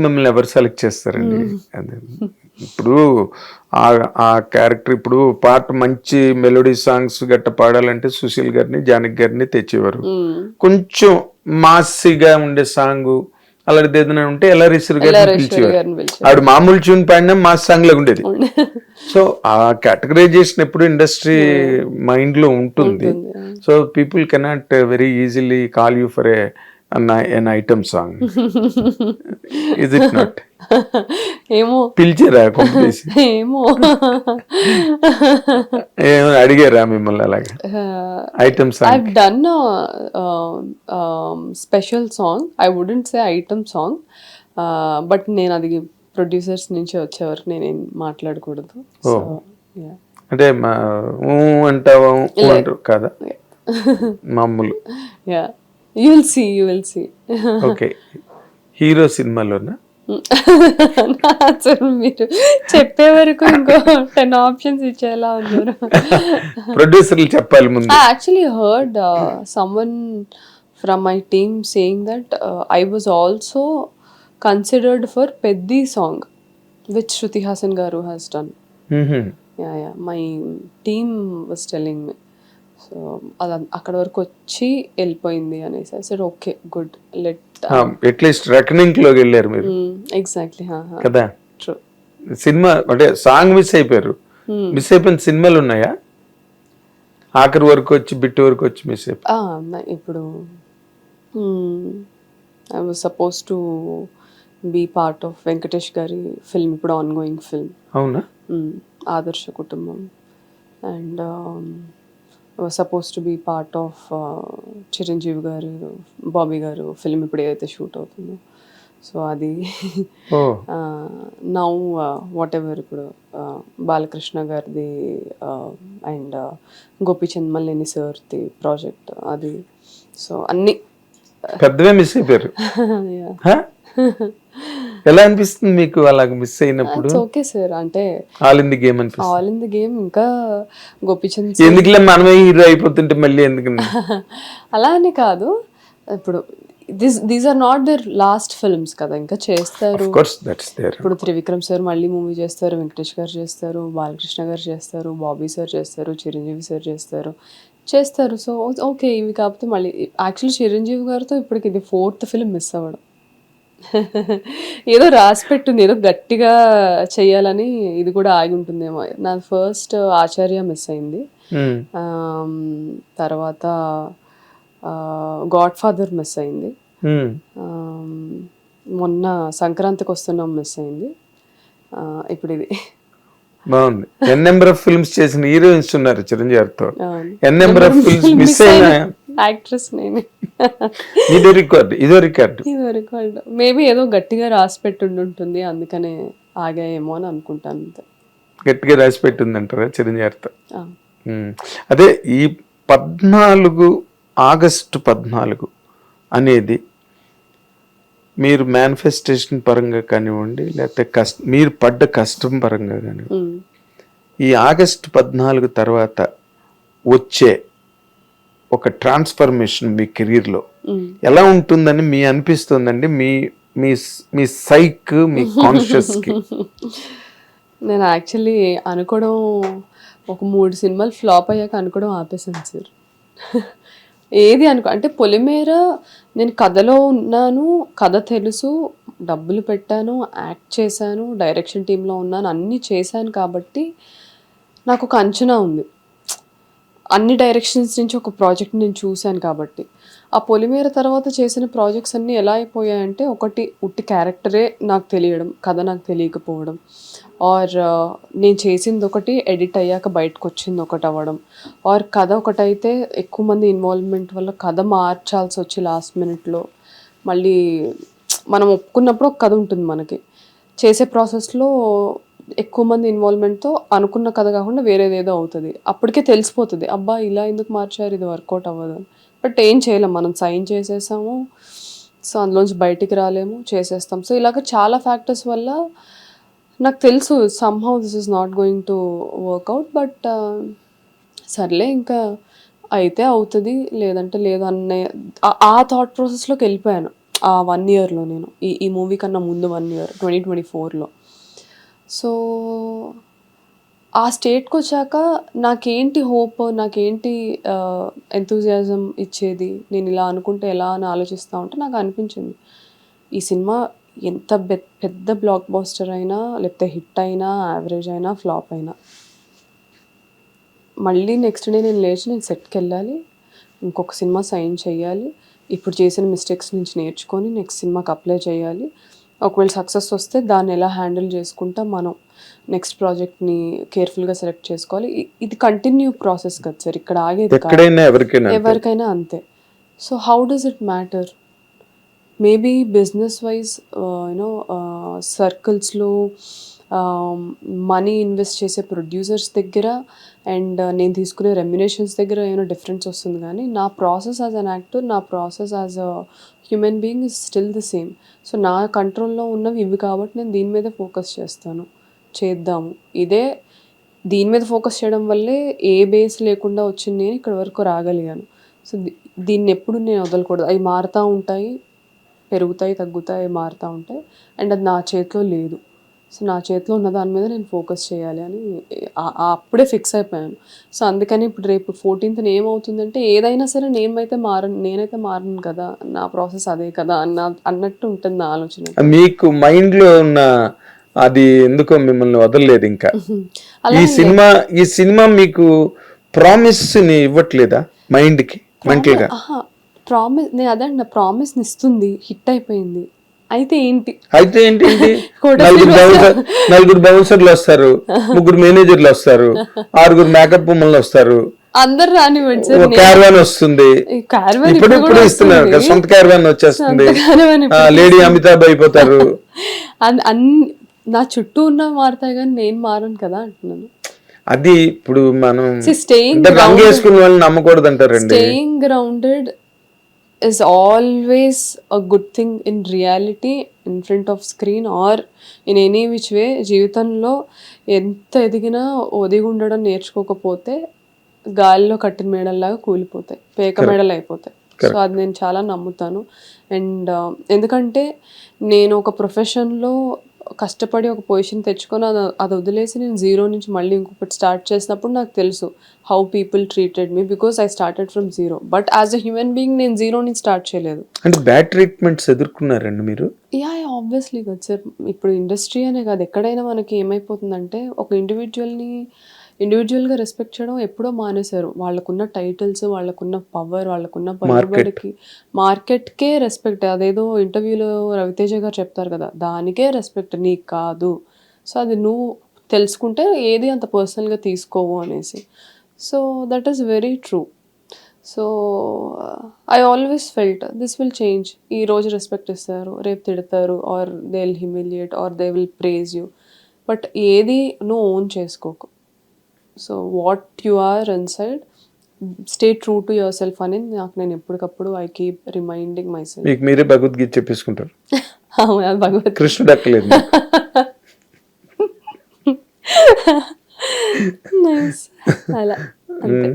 మిమ్మల్ని ఎవరు సెలెక్ట్ చేస్తారండి? అదే ఇప్పుడు ఆ క్యారెక్టర్ ఇప్పుడు పాట మంచి మెలోడీ సాంగ్స్ గట్ట పాడాలంటే సుశీల్ గారిని జానకి గారిని తెచ్చేవారు. కొంచెం మాసిగా ఉండే సాంగ్ అలాంటిది ఏదైనా ఉంటే ఎలా రిసీవ్ గారిని పిలిచేవారు. ఆవిడ మామూలు ట్యూన్ పాడినా మాస్ సాంగ్ లాగా ఉండేది. సో ఆ కేటగరైజేషన్ ఎప్పుడు ఇండస్ట్రీ మైండ్ లో ఉంటుంది. So people cannot very easily call you for an item song. Is it not? ఏమో పిలిచారా కొంపేసి? ఏమో ఏమైనా అడిగారా మిమ్మల్ని అలాగా item song? I've done a special song. I wouldn't say item song, but నేను అది ప్రొడ్యూసర్స్ నుంచి వచ్చేవరకు నేనేం మాట్లాడకూడదు. సో అంటే అంటావా అంటారు కదా మామూలు. Yeah You will see. Okay, hero సినిమాలోనా? అసలు మీరు చెప్పే వరకు ఇంకో 10 ఆప్షన్స్ ఇచ్చేలా ఉన్నారు. ప్రొడ్యూసర్లు చెప్పాలి ముందు. I actually heard someone from my team saying that I was also considered for Peddi song, which Shruti Hassan garu has done. Yeah. My team was telling me. So అది అక్కడ వరకు వచ్చి వెళ్ళిపోయింది అనేసి. I said okay good, let at least reckoning లోకి వెళ్ళారు మీరు. Exactly కదా. ట్రూ. సినిమా అంటే సాంగ్ మిస్ అయిపోయారు. మిస్ అయిపోయిన సినిమాలు ఉన్నాయా? ఆఖరి వరకు వచ్చి బిట్ వరకు వచ్చి మిస్ అయిపోయి. ఇప్పుడు I was suppose to be part of Venkatesh గారి ఫిల్మ్, ఇప్పుడు ఆన్ గోయింగ్ ఫిల్మ్. అవునా? Aadarsha Kutumbam. And suppose to be part of Chiranjeevi గారు, బాబీ గారు ఫిల్మ్ ఇప్పుడు ఏదైతే షూట్ అవుతుందో. సో అది నౌ వాట్ ఎవర్ ఇప్పుడు బాలకృష్ణ గారిది అండ్ గోపీచంద్ మల్లేని సార్ది ప్రాజెక్ట్ అది. సో అన్ని పెద్దవే మిస్ అయిపోయారు. ఎలా అనిపిస్తుంది మీకు అలా మిస్ అయినప్పుడు? ఓకే సార్, అంటే ఆల్ ఇన్ ది గేమ్ అనిపిస్తుంది. All in the game. ఇంకా గోపీచంద్ ఎందుకులే మనమే హీరో అయిపోతుంటే మళ్ళీ ఎందుకు అలా అని కాదు. ఇప్పుడు these are not their last films కదా, ఇంకా చేస్తారు. ఇప్పుడు త్రివిక్రమ్ సార్ మళ్ళీ మూవీ చేస్తారు, వెంకటేష్ గారు చేస్తారు, బాలకృష్ణ గారు చేస్తారు, బాబీ సార్ చేస్తారు, చిరంజీవి సార్ చేస్తారు. సో ఓకే, ఇవి కాకపోతే మళ్ళీ యాక్చువల్లీ చిరంజీవి గారితో ఇప్పటికి ఇది 4th ఫిల్మ్ మిస్ అవ్వడం. ఏదో రాసి పెట్టుంది, ఏదో గట్టిగా చెయ్యాలని ఇది కూడా ఆగి ఉంటుందేమో. నా ఫస్ట్ ఆచార్య మిస్ అయింది, తర్వాత గాడ్ ఫాదర్ మిస్ అయింది, మొన్న సంక్రాంతికి వస్తున్నాం మిస్ అయింది, ఇప్పుడు ఇది. బాగుంది. ఎన్ నెంబర్ ఆఫ్ ఫిల్మ్స్ చేసిన హీరోయిన్స్ ఉన్నారు చిరంజీవి గారితో. ఎన్ నెంబర్ ఆఫ్ ఫిల్మ్స్ మిస్ అయిన యాక్ట్రెస్ నేనే. ఇదో రికార్డ్. మేబీ ఏదో గట్టిగా రాసి పెట్టుంటుంది, అందుకనే ఆగాయేమో అని అనుకుంటాను. అంతే. గట్టిగా రాసి పెట్టింది అంటారా చిరంజీవి గారితో? అదే ఈ 14 ఆగస్టు 14 అనేది మీరు మేనిఫెస్టేషన్ పరంగా కానివ్వండి, లేకపోతే మీరు పడ్డ కష్టం పరంగా కానివ్వండి, ఈ ఆగస్టు 14 తర్వాత వచ్చే ఒక ట్రాన్స్ఫర్మేషన్ మీ కెరీర్లో ఎలా ఉంటుందని మీ అనిపిస్తుందండి? మీ సైక్, మీ కాన్షియస్కి. నేను యాక్చువల్లీ అనుకోవడం ఒక 3 సినిమాలు ఫ్లాప్ అయ్యాక అనుకోవడం ఆపేసాను సార్. ఏది అంటే పొలిమేర నేను కథలో ఉన్నాను, కథ తెలుసు, డబ్బులు పెట్టాను, యాక్ట్ చేశాను, డైరెక్షన్ టీంలో ఉన్నాను, అన్నీ చేశాను కాబట్టి నాకు ఒక అంచనా ఉంది. అన్ని డైరెక్షన్స్ నుంచి ఒక ప్రాజెక్ట్ నేను చూశాను కాబట్టి. ఆ పొలిమేర తర్వాత చేసిన ప్రాజెక్ట్స్ అన్నీ ఎలా అయిపోయాయంటే, ఒకటి ఉట్టి క్యారెక్టరే నాకు తెలియడం, కథ నాకు తెలియకపోవడం, ఆర్ నేను చేసింది ఒకటి ఎడిట్ అయ్యాక బయటకు వచ్చింది ఒకటి అవ్వడం, ఆర్ కథ ఒకటైతే ఎక్కువ మంది ఇన్వాల్వ్మెంట్ వల్ల కథ మార్చాల్సి వచ్చి లాస్ట్ మినిట్లో. మళ్ళీ మనం ఒప్పుకున్నప్పుడు ఒక కథ ఉంటుంది మనకి, చేసే ప్రాసెస్లో ఎక్కువ మంది ఇన్వాల్వ్మెంట్తో అనుకున్న కథ కాకుండా వేరేదేదో అవుతుంది. అప్పటికే తెలిసిపోతుంది, అబ్బా ఇలా ఎందుకు మార్చారు, ఇది వర్కౌట్ అవ్వదు. బట్ ఏం చేయలేం, మనం సైన్ చేసేసాము, సో అందులోంచి బయటికి రాలేము, చేసేస్తాం. సో ఇలాగ చాలా ఫ్యాక్టర్స్ వల్ల నాకు తెలుసు somehow this is not going to work out. But సర్లే ఇంకా అయితే అవుతుంది, లేదంటే లేదు అనే ఆ థాట్ ప్రాసెస్లోకి వెళ్ళిపోయాను. ఆ 1 ఇయర్లో నేను ఈ మూవీ కన్నా ముందు 1 ఇయర్ 2024లో. సో ఆ స్టేట్కి వచ్చాక నాకేంటి హోప్, నాకేంటి ఎంతూజియాజం ఇచ్చేది, నేను ఇలా అనుకుంటే ఎలా అని ఆలోచిస్తూ ఉంటే నాకు అనిపించింది ఈ సినిమా ఎంత పెద్ద బ్లాక్ బాస్టర్ అయినా, లేకపోతే హిట్ అయినా, యావరేజ్ అయినా, ఫ్లాప్ అయినా, మళ్ళీ నెక్స్ట్ డే నేను లేచి నేను సెట్కి వెళ్ళాలి, ఇంకొక సినిమా సైన్ చేయాలి, ఇప్పుడు చేసిన మిస్టేక్స్ నుంచి నేర్చుకొని నెక్స్ట్ సినిమాకి అప్లై చేయాలి, ఒకవేళ సక్సెస్ వస్తే దాన్ని ఎలా హ్యాండిల్ చేసుకుంటా మనం నెక్స్ట్ ప్రాజెక్ట్ని కేర్ఫుల్గా సెలెక్ట్ చేసుకోవాలి. ఇది కంటిన్యూ ప్రాసెస్ కదా సార్, ఇక్కడ ఆగేది కాదు, ఎక్కడైనా ఎవరికైనా అంతే. So how does it matter? Maybe business wise you సర్కిల్స్లో మనీ ఇన్వెస్ట్ చేసే ప్రొడ్యూసర్స్ దగ్గర అండ్ నేను తీసుకునే రెమ్యునేషన్స్ దగ్గర ఏమైనా డిఫరెన్స్ వస్తుంది, కానీ నా ప్రాసెస్ యాజ్ అన్ యాక్టర్, నా process as a human being is still the same. So నా కంట్రోల్లో ఉన్నవి ఇవి కాబట్టి నేను దీని మీద ఫోకస్ చేస్తాను, చేద్దాము. దీని మీద ఫోకస్ చేయడం వల్లే ఏ బేస్ లేకుండా వచ్చింది నేను ఇక్కడ వరకు రాగలిగాను. సో దీన్ని ఎప్పుడు నేను వదలకూడదు. అవి మారుతూ ఉంటాయి, పెరుగుతాయి, తగ్గుతాయి, మారుతూ ఉంటాయి, అండ్ అది నా చేతిలో లేదు. సో నా చేతిలో ఉన్న దాని మీద నేను ఫోకస్ చేయాలి అని అప్పుడే ఫిక్స్ అయిపోయాను. సో అందుకని ఇప్పుడు రేపు 14th ఏమవుతుందంటే ఏదైనా సరే నేనైతే మారను కదా, నా ప్రాసెస్ అదే కదా అన్నట్టు ఉంటుంది నా ఆలోచన. మీకు మైండ్లో ఉన్న అది ఎందుకో మిమ్మల్ని వదలలేదు ఇంకా. ఈ సినిమా మీకు ప్రామిస్ని ఇవ్వట్లేదా మైండ్కి, మెంటల్గా? ప్రామిస్, నేను అదే నా ప్రామిస్ని ఇస్తుంది, హిట్ అయిపోయింది. అయితే ఏంటి నలుగురు బౌన్సర్లు వస్తారు, 3 మేనేజర్లు వస్తారు, 6 మేకప్ ఉమ్మలు వస్తారు, అందరు రానివ్వండి సార్, క్యారవాన్ వస్తుంది, ఇప్పుడు ఇస్తున్నారు కదా, సొంత క్యారవాన్ వచ్చేస్తుంది, లేడీ అమితాబ్ అయిపోతారు. నా చుట్టూ ఉన్న మారుతాయి కానీ నేను మారను కదా అంటున్నాను. అది ఇప్పుడు మనం స్టేయింగ్ నమ్మకూడదు అంటారండి. Staying grounded is always a good thing in reality, in front of screen or in any which way. జీవితంలో ఎంత ఎదిగినా ఒదిగి ఉండడం నేర్చుకోకపోతే గాలిలో కట్టిన మేడల్లాగా కూలిపోతాయి, పేక మేడలు అయిపోతాయి. సో అది నేను చాలా నమ్ముతాను. అండ్ ఎందుకంటే నేను ఒక ప్రొఫెషన్లో కష్టపడి ఒక పొజిషన్ తెచ్చుకొని అది వదిలేసి నేను 0 నుంచి మళ్ళీ ఇంకొకటి స్టార్ట్ చేసినప్పుడు నాకు తెలుసు how people treated me, because I started from 0. But as a human being నేను 0 నుంచి స్టార్ట్ చేయలేదు. అంటే బ్యాడ్ ట్రీట్మెంట్స్ ఎదుర్కొన్నారండి మీరు? యా ఆబ్వియస్లీ కదా సార్. ఇప్పుడు ఇండస్ట్రీ అనే కాదు, ఎక్కడైనా మనకి ఏమైపోతుందంటే ఒక ఇండివిజువల్గా రెస్పెక్ట్ చేయడం ఎప్పుడో మానేశారు. వాళ్ళకున్న టైటిల్స్, వాళ్ళకున్న పవర్, వాళ్ళకున్న పలుబడికి, మార్కెట్కే రెస్పెక్ట్. అదేదో ఇంటర్వ్యూలో రవితేజ గారు చెప్తారు కదా, దానికే రెస్పెక్ట్, నీకు కాదు. సో అది నువ్వు తెలుసుకుంటే ఏది అంత పర్సనల్గా తీసుకోవు అనేసి. So that is very true. So I always felt this will change. ఈ రోజు రెస్పెక్ట్ ఇస్తారు, రేపు తిడతారు, or they will humiliate or they will praise you. But ఏది నువ్వు ఓన్ చేసుకోకు. So what you are inside, stay true to yourself అని నేను ఎప్పటికప్పుడు I keep reminding myself. మీకు మీరే భగవద్గీత చెప్పేసుకుంటారు. భగవద్ కృష్ణుడు అక్కలేదు. నైస్ అలా అంతే.